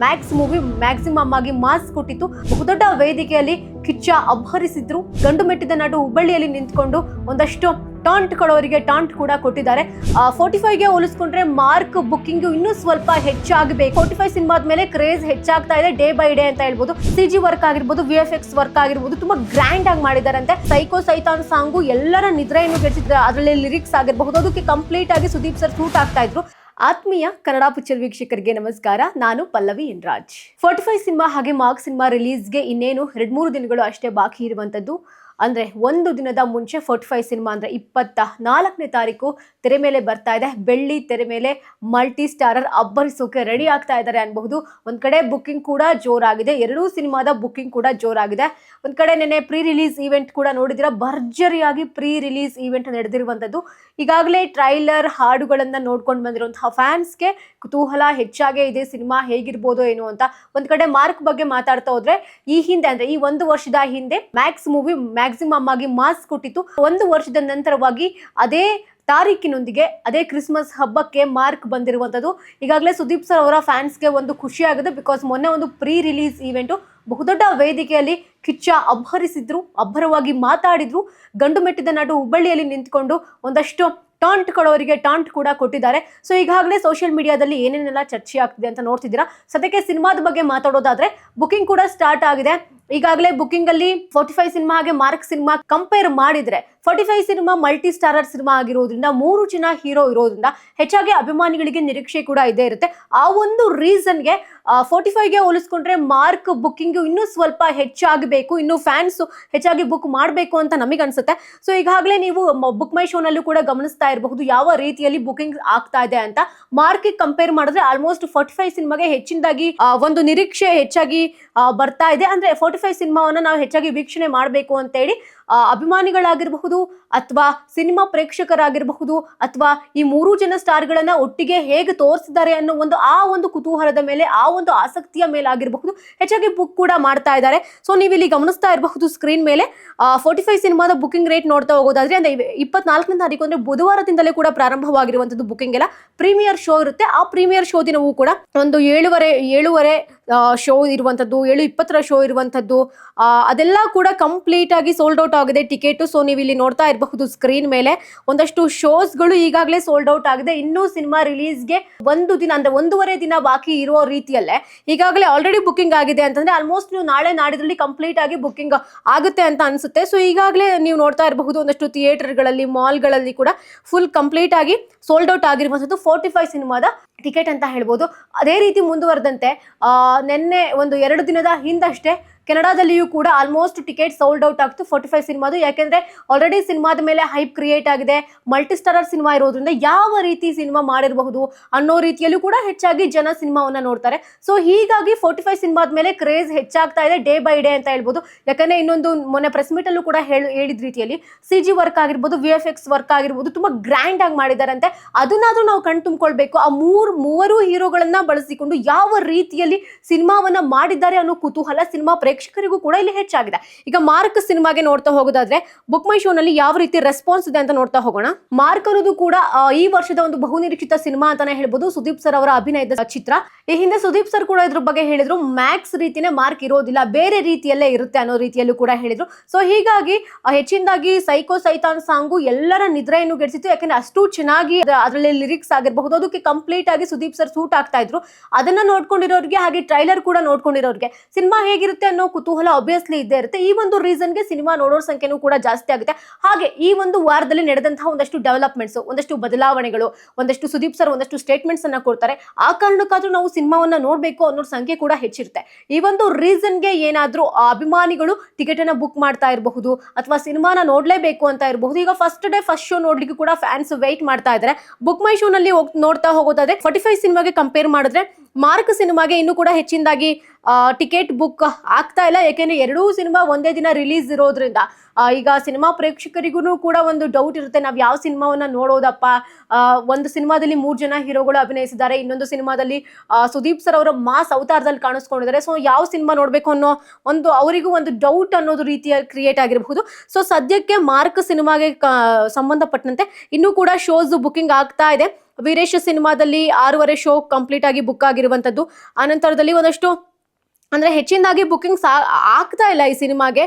Max movie maximum ಆಗಿ mass ಕೊಟ್ಟಿತ್ತು. ಬಹುದೊಡ್ಡ ವೇದಿಕೆಯಲ್ಲಿ ಕಿಚ್ಚ ಅಬ್ಬರಿಸಿದ್ರು. ಗಂಡು ಮೆಟ್ಟಿದ ನಡು ಹುಬ್ಬಳ್ಳಿಯಲ್ಲಿ ನಿಂತ್ಕೊಂಡು ಒಂದಷ್ಟು ಟಾಂಟ್ ಕೊಡೋರಿಗೆ ಟಾಂಟ್ ಕೂಡ ಕೊಟ್ಟಿದ್ದಾರೆ. 45ಗೆ ಹೋಲಿಸ್ಕೊಂಡ್ರೆ ಮಾರ್ಕ್ ಬುಕ್ಕಿಂಗ್ ಇನ್ನೂ ಸ್ವಲ್ಪ ಹೆಚ್ಚಾಗಬೇಕು. 45 ಸಿನಿಮಾದ ಮೇಲೆ ಕ್ರೇಜ್ ಹೆಚ್ಚಾಗ್ತಾ ಇದೆ ಡೇ ಬೈ ಡೇ ಅಂತ ಹೇಳ್ಬೋದು. CG ವರ್ಕ್ ಆಗಿರ್ಬೋದು, VFX ವರ್ಕ್ ಆಗಿರ್ಬೋದು, ತುಂಬಾ ಗ್ರ್ಯಾಂಡ್ ಆಗಿ ಮಾಡಿದಾರಂತೆ. ಸೈಕೋ ಸೈತಾನ್ ಸಾಂಗು ಎಲ್ಲರ ನಿದ್ರೆಯನ್ನು ಗೆಡಿಸಿದ್ರೆ. ಅದರಲ್ಲಿ ಲಿರಿಕ್ಸ್ ಆಗಿರಬಹುದು, ಅದಕ್ಕೆ ಕಂಪ್ಲೀಟ್ ಆಗಿ ಸುದೀಪ್ ಸರ್ ಸೂಟ್ ಆಗ್ತಾ ಇದ್ರು. ಆತ್ಮೀಯ ಕನ್ನಡ ಪಿಕ್ಚರ್ ವೀಕ್ಷಕರಿಗೆ ನಮಸ್ಕಾರ, ನಾನು ಪಲ್ಲವಿ ಎನ್ರಾಜ್. 45 ಸಿನಿಮಾ ಹಾಗೆ ಮಾರ್ಕ್ ಸಿನಿಮಾ ರಿಲೀಸ್ಗೆ ಇನ್ನೇನು 2-3 ದಿನಗಳು ಅಷ್ಟೇ ಬಾಕಿ ಇರುವಂತದ್ದು. ಅಂದ್ರೆ ಒಂದು ದಿನದ ಮುಂಚೆ 45 ಸಿನಿಮಾ ಅಂದ್ರೆ 24ನೇ ತಾರೀಕು ತೆರೆ ಮೇಲೆ ಬರ್ತಾ ಇದೆ. ಬೆಳ್ಳಿ ತೆರೆ ಮೇಲೆ ಮಲ್ಟಿ ಸ್ಟಾರರ್ ಅಬ್ಬರಿಸೋಕೆ ರೆಡಿ ಆಗ್ತಾ ಇದ್ದಾರೆ ಅನ್ಬಹುದು. ಒಂದ್ ಕಡೆ ಬುಕ್ಕಿಂಗ್ ಕೂಡ ಜೋರಾಗಿದೆ, ಎರಡೂ ಸಿನಿಮಾದ ಬುಕ್ಕಿಂಗ್ ಕೂಡ ಜೋರಾಗಿದೆ. ಒಂದ್ ಕಡೆ ನೆನೆ ಪ್ರೀ ರಿಲೀಸ್ ಈವೆಂಟ್ ಕೂಡ ನೋಡಿದಿರಾ, ಭರ್ಜರಿಯಾಗಿ ಪ್ರೀ ರಿಲೀಸ್ ಈವೆಂಟ್ ನಡೆದಿರುವಂತದ್ದು. ಈಗಾಗಲೇ ಟ್ರೈಲರ್ ಹಾಡುಗಳನ್ನ ನೋಡ್ಕೊಂಡು ಬಂದಿರುವಂತಹ ಫ್ಯಾನ್ಸ್ಗೆ ಕುತೂಹಲ ಹೆಚ್ಚಾಗೇ ಇದೆ, ಸಿನಿಮಾ ಹೇಗಿರ್ಬೋದು ಏನು ಅಂತ. ಒಂದ್ ಕಡೆ ಮಾರ್ಕ್ ಬಗ್ಗೆ ಮಾತಾಡ್ತಾ ಹೋದ್ರೆ, ಈ ಹಿಂದೆ ಅಂದ್ರೆ ಈ 1 ವರ್ಷದ ಹಿಂದೆ ಮ್ಯಾಕ್ಸ್ ಮೂವಿ ಮ್ಯಾಕ್ಸಿಮಮ್ ಆಗಿ ಮಾಸ್ ಕೊಟ್ಟಿತ್ತು. 1 ವರ್ಷದ ನಂತರವಾಗಿ ಅದೇ ತಾರೀಕಿನೊಂದಿಗೆ ಅದೇ ಕ್ರಿಸ್ಮಸ್ ಹಬ್ಬಕ್ಕೆ ಮಾರ್ಕ್ ಬಂದಿರುವಂತದ್ದು. ಈಗಾಗಲೇ ಸುದೀಪ್ ಸರ್ ಅವರ ಫ್ಯಾನ್ಸ್ಗೆ ಒಂದು ಖುಷಿ ಆಗಿದೆ. ಬಿಕಾಸ್ ಮೊನ್ನೆ ಒಂದು ಪ್ರೀ ರಿಲೀಸ್ ಈವೆಂಟು ಬಹುದೊಡ್ಡ ವೇದಿಕೆಯಲ್ಲಿ ಕಿಚ್ಚ ಅಬ್ಬರಿಸಿದ್ರು, ಅಬ್ಬರವಾಗಿ ಮಾತಾಡಿದ್ರು. ಗಂಡು ಮೆಟ್ಟಿದ ನಡು ಹುಬ್ಬಳ್ಳಿಯಲ್ಲಿ ನಿಂತ್ಕೊಂಡು ಒಂದಷ್ಟು ಟಾಂಟ್ ಕೊಡೋರಿಗೆ ಟಾಂಟ್ ಕೂಡ ಕೊಟ್ಟಿದ್ದಾರೆ. ಸೊ ಈಗಾಗಲೇ ಸೋಷಿಯಲ್ ಮೀಡಿಯಾದಲ್ಲಿ ಏನೇನೆಲ್ಲ ಚರ್ಚೆ ಆಗ್ತಿದೆ ಅಂತ ನೋಡ್ತಿದ್ದೀರಾ. ಸದ್ಯಕ್ಕೆ ಸಿನಿಮಾದ ಬಗ್ಗೆ ಮಾತಾಡೋದಾದ್ರೆ, ಬುಕಿಂಗ್ ಕೂಡ ಸ್ಟಾರ್ಟ್ ಆಗಿದೆ. ಈಗಾಗಲೇ ಬುಕಿಂಗ್ ಅಲ್ಲಿ 45 ಸಿನಿಮಾ ಹಾಗೆ ಮಾರ್ಕ್ ಸಿನಿಮಾ ಕಂಪೇರ್ ಮಾಡಿದ್ರೆ 45 ಸಿನಿಮಾ ಮಲ್ಟಿ ಸ್ಟಾರರ್ ಸಿನಿಮಾ ಆಗಿರೋದ್ರಿಂದ 3 ಜನ ಹೀರೋ ಇರೋದ್ರಿಂದ ಹೆಚ್ಚಾಗಿ ಅಭಿಮಾನಿಗಳಿಗೆ ನಿರೀಕ್ಷೆ ಕೂಡ ಇದೇ ಇರುತ್ತೆ. ಆ ಒಂದು ರೀಸನ್ಗೆ 45ಗೆ ಹೋಲಿಸ್ಕೊಂಡ್ರೆ ಮಾರ್ಕ್ ಬುಕ್ಕಿಂಗ್ ಇನ್ನೂ ಸ್ವಲ್ಪ ಹೆಚ್ಚಾಗಬೇಕು, ಇನ್ನು ಫ್ಯಾನ್ಸ್ ಹೆಚ್ಚಾಗಿ ಬುಕ್ ಮಾಡಬೇಕು ಅಂತ ನಮಗೆ ಅನ್ಸುತ್ತೆ. ಸೊ ಈಗಾಗಲೇ ನೀವು ಬುಕ್ ಮೈ ಶೋನಲ್ಲೂ ಕೂಡ ಗಮನಿಸ್ತಾ ಇರಬಹುದು ಯಾವ ರೀತಿಯಲ್ಲಿ ಬುಕಿಂಗ್ ಆಗ್ತಾ ಇದೆ ಅಂತ. ಮಾರ್ಕ್ ಕಂಪೇರ್ ಮಾಡಿದ್ರೆ ಆಲ್ಮೋಸ್ಟ್ 45 ಸಿನಿಮಾಗೆ ಹೆಚ್ಚಿನದಾಗಿ ಒಂದು ನಿರೀಕ್ಷೆ ಹೆಚ್ಚಾಗಿ ಬರ್ತಾ ಇದೆ. ಅಂದ್ರೆ 45 ಸಿನಿಮಾವನ್ನ ನಾವು ಹೆಚ್ಚಾಗಿ ವೀಕ್ಷಣೆ ಮಾಡಬೇಕು ಅಂತ ಹೇಳಿ ಅಭಿಮಾನಿಗಳಾಗಿರಬಹುದು ಅಥವಾ ಸಿನಿಮಾ ಪ್ರೇಕ್ಷಕರಾಗಿರಬಹುದು ಅಥವಾ ಈ 3 ಜನ ಸ್ಟಾರ್ಗಳನ್ನ ಒಟ್ಟಿಗೆ ಹೇಗೆ ತೋರಿಸಿದ್ದಾರೆ ಅನ್ನೋ ಒಂದು ಕುತೂಹಲದ ಮೇಲೆ, ಆ ಒಂದು ಆಸಕ್ತಿಯ ಮೇಲೆ ಆಗಿರಬಹುದು ಹೆಚ್ಚಾಗಿ ಬುಕ್ ಕೂಡ ಮಾಡ್ತಾ ಇದ್ದಾರೆ. ಸೊ ನೀವು ಇಲ್ಲಿ ಗಮನಿಸ್ತಾ ಇರಬಹುದು ಸ್ಕ್ರೀನ್ ಮೇಲೆ 45 ಸಿನಿಮಾದ ಬುಕಿಂಗ್ ರೇಟ್ ನೋಡ್ತಾ ಹೋಗೋದಾದ್ರೆ, ಅಂದ್ರೆ 24ನೇ ತಾರೀಕು ಅಂದ್ರೆ ಬುಧವಾರದಿಂದಲೇ ಕೂಡ ಪ್ರಾರಂಭವಾಗಿರುವಂತದ್ದು ಬುಕಿಂಗ್ ಎಲ್ಲ. ಪ್ರೀಮಿಯರ್ ಶೋ ಇರುತ್ತೆ. ಆ ಪ್ರೀಮಿಯರ್ ಶೋ ದಿನವೂ ಕೂಡ ಒಂದು 7:30 ಶೋ ಇರುವಂತದ್ದು, 7:20 ಶೋ ಇರುವಂತದ್ದು, ಅದೆಲ್ಲ ಕೂಡ ಕಂಪ್ಲೀಟ್ ಆಗಿ ಸೋಲ್ಡ್ ಔಟ್ ಆಗಿದೆ ಟಿಕೆಟ್. ಸೊ ನೀವು ಇಲ್ಲಿ ನೋಡ್ತಾ ಇರಬಹುದು ಸ್ಕ್ರೀನ್ ಮೇಲೆ ಒಂದಷ್ಟು ಶೋಸ್ಗಳು ಈಗಾಗಲೇ ಸೋಲ್ಡ್ ಔಟ್ ಆಗಿದೆ. ಇನ್ನೂ ಸಿನಿಮಾ ರಿಲೀಸ್ಗೆ ಒಂದು ದಿನ ಅಂದ್ರೆ 1.5 ದಿನ ಬಾಕಿ ಇರೋ ರೀತಿಯಲ್ಲೇ ಈಗಾಗಲೇ ಆಲ್ರೆಡಿ ಬುಕಿಂಗ್ ಆಗಿದೆ ಅಂತಂದ್ರೆ ಆಲ್ಮೋಸ್ಟ್ ನೀವು ನಾಳೆ ನಾಡಿದ್ರಲ್ಲಿ ಕಂಪ್ಲೀಟ್ ಆಗಿ ಬುಕಿಂಗ್ ಆಗುತ್ತೆ ಅಂತ ಅನ್ಸುತ್ತೆ. ಸೊ ಈಗಾಗಲೇ ನೀವು ನೋಡ್ತಾ ಇರಬಹುದು ಒಂದಷ್ಟು ಥಿಯೇಟರ್ಗಳಲ್ಲಿ, ಮಾಲ್ಗಳಲ್ಲಿ ಕೂಡ ಫುಲ್ ಕಂಪ್ಲೀಟ್ ಆಗಿ ಸೋಲ್ಡ್ ಔಟ್ ಆಗಿರುವಂತದ್ದು 45 ಸಿನಿಮಾದ ಟಿಕೆಟ್ ಅಂತ ಹೇಳ್ಬೋದು. ಅದೇ ರೀತಿ ಮುಂದುವರೆದಂತೆ ನಿನ್ನೆ ಒಂದು 2 ದಿನದ ಹಿಂದಷ್ಟೇ ಕೆನಡಾದಲ್ಲಿಯೂ ಕೂಡ ಆಲ್ಮೋಸ್ಟ್ ಟಿಕೆಟ್ ಸೋಲ್ಡ್ ಔಟ್ ಆಗ್ತು 45 ಸಿನಿಮಾದು. ಯಾಕೆಂದ್ರೆ ಆಲ್ರೆಡಿ ಸಿನಿಮಾದ ಮೇಲೆ ಹೈಪ್ ಕ್ರಿಯೇಟ್ ಆಗಿದೆ. ಮಲ್ಟಿ ಸ್ಟಾರರ್ ಸಿನಿಮಾ ಇರೋದ್ರಿಂದ ಯಾವ ರೀತಿ ಸಿನಿಮಾ ಮಾಡಿರಬಹುದು ಅನ್ನೋ ರೀತಿಯಲ್ಲೂ ಕೂಡ ಹೆಚ್ಚಾಗಿ ಜನ ಸಿನಿಮಾವನ್ನ ನೋಡ್ತಾರೆ. ಸೊ ಹೀಗಾಗಿ 45 ಸಿನಿಮಾದ ಮೇಲೆ ಕ್ರೇಜ್ ಹೆಚ್ಚಾಗ್ತಾ ಇದೆ ಡೇ ಬೈ ಡೇ ಅಂತ ಹೇಳ್ಬೋದು. ಯಾಕಂದ್ರೆ ಇನ್ನೊಂದು ಮೊನ್ನೆ ಪ್ರೆಸ್ ಮೀಟ್ ಅಲ್ಲೂ ಕೂಡ ಹೇಳಿದ ರೀತಿಯಲ್ಲಿ CG ವರ್ಕ್ ಆಗಿರ್ಬೋದು, VFX ವರ್ಕ್ ಆಗಿರ್ಬೋದು, ತುಂಬಾ ಗ್ರ್ಯಾಂಡ್ ಆಗಿ ಮಾಡಿದಾರಂತೆ. ಅದನ್ನಾದ್ರೂ ನಾವು ಕಣ್ ತುಂಬಿಕೊಳ್ಬೇಕು. ಆ ಮೂವರು ಹೀರೋಗಳನ್ನ ಬಳಸಿಕೊಂಡು ಯಾವ ರೀತಿಯಲ್ಲಿ ಸಿನಿಮಾವನ್ನ ಮಾಡಿದ್ದಾರೆ ಅನ್ನೋ ಕುತೂಹಲ ಸಿನಿಮಾ ಪ್ರೇಕ್ಷಕರಿಗೂ ಕೂಡ ಇಲ್ಲಿ ಹೆಚ್ಚಾಗಿದೆ. ಈಗ ಮಾರ್ಕ್ ಸಿನಿಮಾಗೆ ನೋಡ್ತಾ ಹೋಗೋದಾದ್ರೆ, ಬುಕ್ ಮೈ ಶೋ ನಲ್ಲಿ ಯಾವ ರೀತಿ ರೆಸ್ಪಾನ್ಸ್ ಇದೆ ಅಂತ ನೋಡ್ತಾ ಹೋಗೋಣ. ಮಾರ್ಕ್ ಅನ್ನೋದು ಕೂಡ ಈ ವರ್ಷದ ಒಂದು ಬಹುನಿರೀಕ್ಷಿತ ಸಿನಿಮಾ ಅಂತಾನೆ ಹೇಳ್ಬೋದು. ಸುದೀಪ್ ಸರ್ ಅವರ ಅಭಿನಯದ ಚಿತ್ರ. ಈ ಹಿಂದೆ ಸುದೀಪ್ ಸರ್ ಕೂಡ ಇದ್ರ ಬಗ್ಗೆ ಹೇಳಿದ್ರು, ಮ್ಯಾಕ್ಸ್ ರೀತಿನೇ ಮಾರ್ಕ್ ಇರೋದಿಲ್ಲ, ಬೇರೆ ರೀತಿಯಲ್ಲೇ ಇರುತ್ತೆ ಅನ್ನೋ ರೀತಿಯಲ್ಲೂ ಕೂಡ ಹೇಳಿದ್ರು. ಸೊ ಹೀಗಾಗಿ ಹೆಚ್ಚಿನದಾಗಿ ಸೈಕೋ ಸೈತಾನ್ ಸಾಂಗು ಎಲ್ಲರ ನಿದ್ರೆಯನ್ನು ಗೆಡಿಸಿತ್ತು. ಯಾಕಂದ್ರೆ ಅಷ್ಟು ಚೆನ್ನಾಗಿ ಅದರಲ್ಲಿ ಲಿರಿಕ್ಸ್ ಆಗಿರಬಹುದು, ಅದಕ್ಕೆ ಕಂಪ್ಲೀಟ್ ಆಗಿ ಸುದೀಪ್ ಸರ್ ಸೂಟ್ ಆಗ್ತಾ ಇದ್ರು. ಅದನ್ನ ನೋಡ್ಕೊಂಡಿರೋರಿಗೆ ಹಾಗೆ ಟ್ರೈಲರ್ ಕೂಡ ನೋಡ್ಕೊಂಡಿರೋರಿಗೆ ಸಿನಿಮಾ ಹೇಗಿರುತ್ತೆ ಅನ್ನೋ ಕುತೂಹಲ ಆಬ್ವಿಯಸ್ಲಿ ಇದ್ದೇ ಇರುತ್ತೆ. ಈ ಒಂದು ರೀಸನ್ಗೆ ಸಿನಿಮಾ ನೋಡೋರ್ ಸಂಖ್ಯೆನೂ ಕೂಡ ಜಾಸ್ತಿ ಆಗುತ್ತೆ. ಹಾಗೆ ಈ ಒಂದು ವಾರದಲ್ಲಿ ನಡೆದಂತಹ ಒಂದಷ್ಟು ಡೆವಲಪ್ಮೆಂಟ್ಸ್, ಒಂದಷ್ಟು ಬದಲಾವಣೆಗಳು, ಒಂದಷ್ಟು ಸುದೀಪ್ ಸರ್ ಒಂದಷ್ಟು ಸ್ಟೇಟ್ಮೆಂಟ್ಸ್ ಅನ್ನ ಕೊಡ್ತಾರೆ. ಆ ಕಾರಣಕ್ಕಾದ್ರೂ ನಾವು ಸಿನಿಮಾವನ್ನ ನೋಡ್ಬೇಕು ಅನ್ನೋ ಸಂಖ್ಯೆ ಕೂಡ ಹೆಚ್ಚಿರುತ್ತೆ. ಈ ಒಂದು ರೀಸನ್ಗೆ ಏನಾದ್ರೂ ಅಭಿಮಾನಿಗಳು ಟಿಕೆಟ್ ಅನ್ನ ಬುಕ್ ಮಾಡ್ತಾ ಇರಬಹುದು ಅಥವಾ ಸಿನಿಮಾನ ನೋಡ್ಲೇಬೇಕು ಅಂತ ಇರಬಹುದು. ಈಗ ಫಸ್ಟ್ ಡೇ ಫಸ್ಟ್ ಶೋ ನೋಡ್ಲಿಕ್ಕೆ ಕೂಡ ಫ್ಯಾನ್ಸ್ ವೇಟ್ ಮಾಡ್ತಾ ಇದ್ದಾರೆ. ಬುಕ್ ಮೈ ಶೋ ನಲ್ಲಿ ನೋಡ್ತಾ ಹೋಗೋದಾದ್ರೆ 45 ಸಿನಿಮಾಗೆ ಕಂಪೇರ್ ಮಾಡಿದ್ರೆ ಮಾರ್ಕ್ ಸಿನಿಮಾಗೆ ಇನ್ನೂ ಕೂಡ ಹೆಚ್ಚಿನದಾಗಿ ಟಿಕೆಟ್ ಬುಕ್ ಆಗ್ತಾ ಇಲ್ಲ. ಯಾಕೆಂದ್ರೆ ಎರಡೂ ಸಿನಿಮಾ ಒಂದೇ ದಿನ ರಿಲೀಸ್ ಇರೋದ್ರಿಂದ ಈಗ ಸಿನಿಮಾ ಪ್ರೇಕ್ಷಕರಿಗೂ ಕೂಡ ಒಂದು ಡೌಟ್ ಇರುತ್ತೆ, ನಾವ್ ಯಾವ ಸಿನಿಮಾವನ್ನ ನೋಡೋದಪ್ಪ. ಒಂದು ಸಿನಿಮಾದಲ್ಲಿ 3 ಜನ ಹೀರೋಗಳು ಅಭಿನಯಿಸಿದ್ದಾರೆ, ಇನ್ನೊಂದು ಸಿನಿಮಾದಲ್ಲಿ ಸುದೀಪ್ ಸರ್ ಅವರ ಮಾಸ್ ಅವತಾರದಲ್ಲಿ ಕಾಣಿಸ್ಕೊಂಡಿದ್ದಾರೆ. ಸೊ ಯಾವ ಸಿನಿಮಾ ನೋಡ್ಬೇಕು ಅನ್ನೋ ಅವರಿಗೂ ಒಂದು ಡೌಟ್ ಅನ್ನೋದು ರೀತಿಯ ಕ್ರಿಯೇಟ್ ಆಗಿರಬಹುದು. ಸೊ ಸದ್ಯಕ್ಕೆ ಮಾರ್ಕ್ ಸಿನಿಮಾಗೆ ಸಂಬಂಧಪಟ್ಟಂತೆ ಇನ್ನೂ ಕೂಡ ಶೋಸ್ ಬುಕಿಂಗ್ ಆಗ್ತಾ ಇದೆ. ವೀರೇಶ್ ಸಿನಿಮಾದಲ್ಲಿ 6.5 ಶೋ ಕಂಪ್ಲೀಟ್ ಆಗಿ ಬುಕ್ ಆಗಿರುವಂತದ್ದು. ಆನಂತರದಲ್ಲಿ ಒಂದಷ್ಟು ಅಂದ್ರೆ ಹೆಚ್ಚಿನದಾಗಿ ಬುಕಿಂಗ್ಸ್ ಆಗ್ತಾ ಇಲ್ಲ ಈ ಸಿನಿಮಾಗೆ.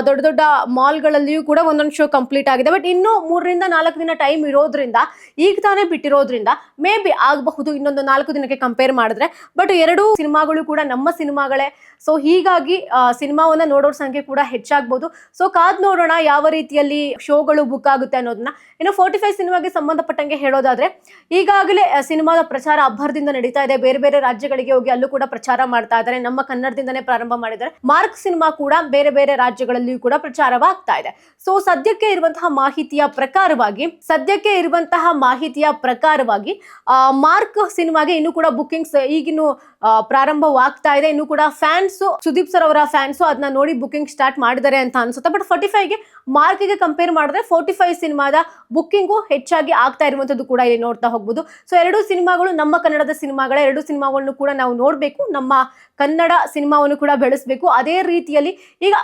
ದೊಡ್ಡ ದೊಡ್ಡ ಮಾಲ್ಗಳಲ್ಲಿಯೂ ಕೂಡ ಒಂದೊಂದು ಶೋ ಕಂಪ್ಲೀಟ್ ಆಗಿದೆ. ಬಟ್ ಇನ್ನು 3 ರಿಂದ 4 ದಿನ ಟೈಮ್ ಇರೋದ್ರಿಂದ, ಈಗ ತಾನೇ ಬಿಟ್ಟಿರೋದ್ರಿಂದ ಮೇ ಬಿ ಆಗಬಹುದು ಇನ್ನೊಂದು 4 ದಿನಕ್ಕೆ ಕಂಪೇರ್ ಮಾಡಿದ್ರೆ. ಬಟ್ ಎರಡೂ ಸಿನಿಮಾಗಳು ಕೂಡ ನಮ್ಮ ಸಿನಿಮಾಗಳೇ. ಸೊ ಹೀಗಾಗಿ ಸಿನಿಮಾವನ್ನ ನೋಡೋರ ಸಂಖ್ಯೆ ಕೂಡ ಹೆಚ್ಚಾಗ್ಬೋದು. ಸೊ ಕಾದ್ ನೋಡೋಣ ಯಾವ ರೀತಿಯಲ್ಲಿ ಶೋಗಳು ಬುಕ್ ಆಗುತ್ತೆ ಅನ್ನೋದನ್ನ. ಇನ್ನು 45 ಸಿನಿಮಾಗೆ ಸಂಬಂಧಪಟ್ಟಂಗೆ ಹೇಳೋದಾದ್ರೆ, ಈಗಾಗಲೇ ಸಿನಿಮಾದ ಪ್ರಚಾರ ಅಬ್ಬರದಿಂದ ನಡೀತಾ ಇದೆ. ಬೇರೆ ಬೇರೆ ರಾಜ್ಯಗಳಿಗೆ ಹೋಗಿ ಅಲ್ಲೂ ಕೂಡ ಪ್ರಚಾರ ಮಾಡ್ತಾ ಇದ್ದಾರೆ. ನಮ್ಮ ಕನ್ನಡದಿಂದನೇ ಪ್ರಾರಂಭ ಮಾಡಿದ್ದಾರೆ. ಮಾರ್ಕ್ ಸಿನಿಮಾ ಕೂಡ ಬೇರೆ ಬೇರೆ ರಾಜ್ಯಗಳಲ್ಲಿಯೂ ಕೂಡ ಪ್ರಚಾರವಾಗ್ತಾ ಇದೆ. ಸೊ ಸದ್ಯಕ್ಕೆ ಇರುವಂತಹ ಮಾಹಿತಿಯ ಪ್ರಕಾರವಾಗಿ ಮಾರ್ಕ್ ಸಿನಿಮಾಗೆ ಇನ್ನು ಕೂಡ ಬುಕಿಂಗ್ಸ್ ಈಗಿನ್ನು ಪ್ರಾರಂಭವಾಗ್ತಾ ಇದೆ. ಇನ್ನು ಕೂಡ ಫ್ಯಾನ್ಸ್, ಸುದೀಪ್ ಸರ್ ಅವರ ಫ್ಯಾನ್ಸ್ ಅದನ್ನ ನೋಡಿ ಬುಕಿಂಗ್ ಸ್ಟಾರ್ಟ್ ಮಾಡಿದ್ದಾರೆ ಅಂತ ಅನ್ಸುತ್ತೆ. ಬಟ್ 45ಗೆ ಮಾರ್ಕ್ಗೆ ಕಂಪೇರ್ ಮಾಡಿದ್ರೆ 45 ಸಿನಿಮಾದ ಬುಕ್ಕಿಂಗು ಹೆಚ್ಚಾಗಿ ಆಗ್ತಾ ಇರುವಂತದ್ದು ಕೂಡ ಇಲ್ಲಿ ನೋಡ್ತಾ ಹೋಗ್ಬೋದು. ಸೊ ಎರಡೂ ಸಿನಿಮಾಗಳು ನಮ್ಮ ಕನ್ನಡದ ಸಿನಿಮಾಗಳೇ. ಎರಡೂ ಸಿನಿಮಾಗಳನ್ನು ಕೂಡ ನಾವು ನೋಡ್ಬೇಕು, ನಮ್ಮ ಕನ್ನಡ ಸಿನಿಮಾವನ್ನು ಕೂಡ ಬೆಳೆಸಬೇಕು. ಅದೇ ರೀತಿಯಲ್ಲಿ ಈಗ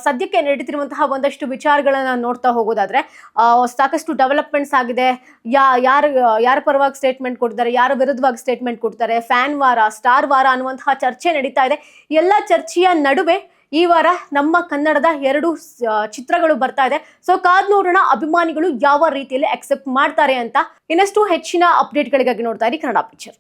ಸದ್ಯಕ್ಕೆ ನಡೀತಿರುವಂತಹ ಒಂದಷ್ಟು ವಿಚಾರಗಳನ್ನ ನೋಡ್ತಾ ಹೋಗೋದಾದ್ರೆ, ಸಾಕಷ್ಟು ಡೆವಲಪ್ಮೆಂಟ್ಸ್ ಆಗಿದೆ. ಯಾರ ಪರವಾಗಿ ಸ್ಟೇಟ್ಮೆಂಟ್ ಕೊಡ್ತಾರೆ, ಯಾರ ವಿರುದ್ಧವಾಗಿ ಸ್ಟೇಟ್ಮೆಂಟ್ ಕೊಡ್ತಾರೆ, ಫ್ಯಾನ್ ವಾರ, ಸ್ಟಾರ್ ವಾರ ಅನ್ನುವಂತಹ ಚರ್ಚೆ ನಡೀತಾ ಇದೆ. ಎಲ್ಲ ಚರ್ಚೆಯ ನಡುವೆ ಈ ವಾರ ನಮ್ಮ ಕನ್ನಡದ 2 ಚಿತ್ರಗಳು ಬರ್ತಾ ಇದೆ. ಸೊ ಕಾದ್ ನೋಡೋಣ ಅಭಿಮಾನಿಗಳು ಯಾವ ರೀತಿಯಲ್ಲಿ ಅಕ್ಸೆಪ್ಟ್ ಮಾಡ್ತಾರೆ ಅಂತ. ಇನ್ನಷ್ಟು ಹೆಚ್ಚಿನ ಅಪ್ಡೇಟ್ಗಳಿಗಾಗಿ ನೋಡ್ತಾ ಇರಿ ಕನ್ನಡ ಪಿಕ್ಚರ್.